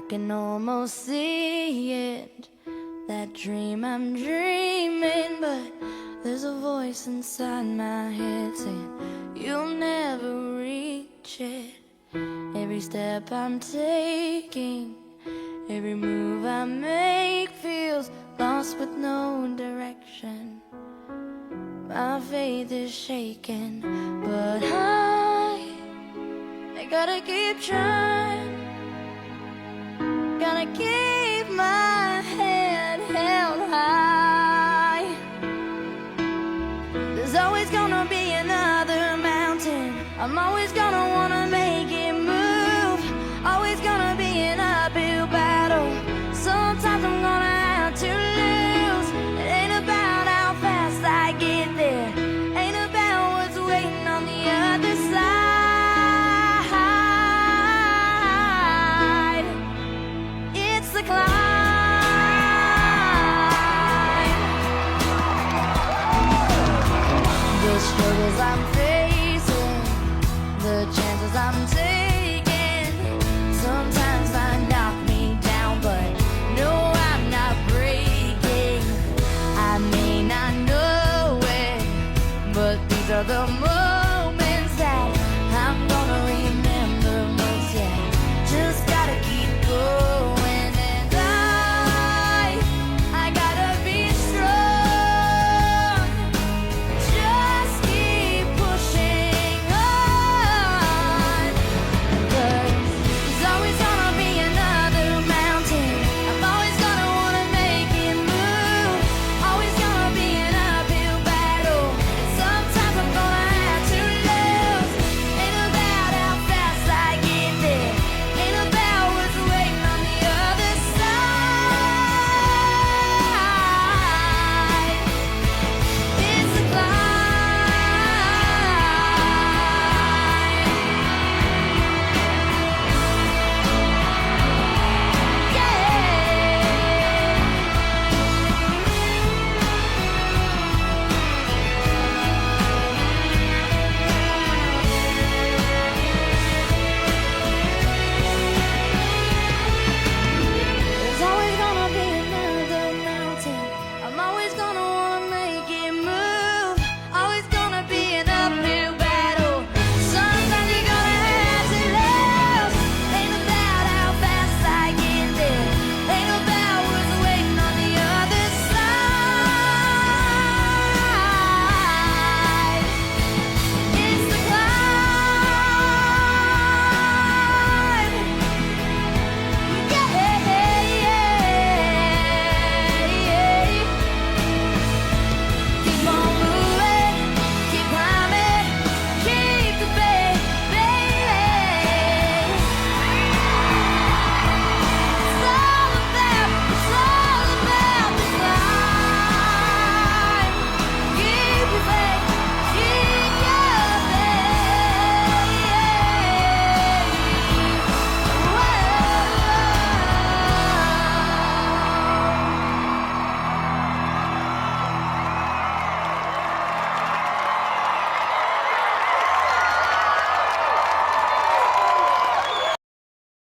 can almost see it, that dream I'm dreaming, but there's a voice inside my head saying you'll never reach it. Every step I'm taking, every move I make feels lost with no direction. My faith is shaken, but I gotta keep trying. Gotta keep my head held high. There's always gonna be another mountain. I'm always gonna wanna make it move. Always gonna be an uphill battle. Sometimes I'm gonna have to lose. It ain't about how fast I get there, ain't about what's waiting on the other side. It's the climb. The struggles I'm facing, the chances I'm taking, sometimes might knock me down, but no, I'm not breaking. I may not know it, but these are the moments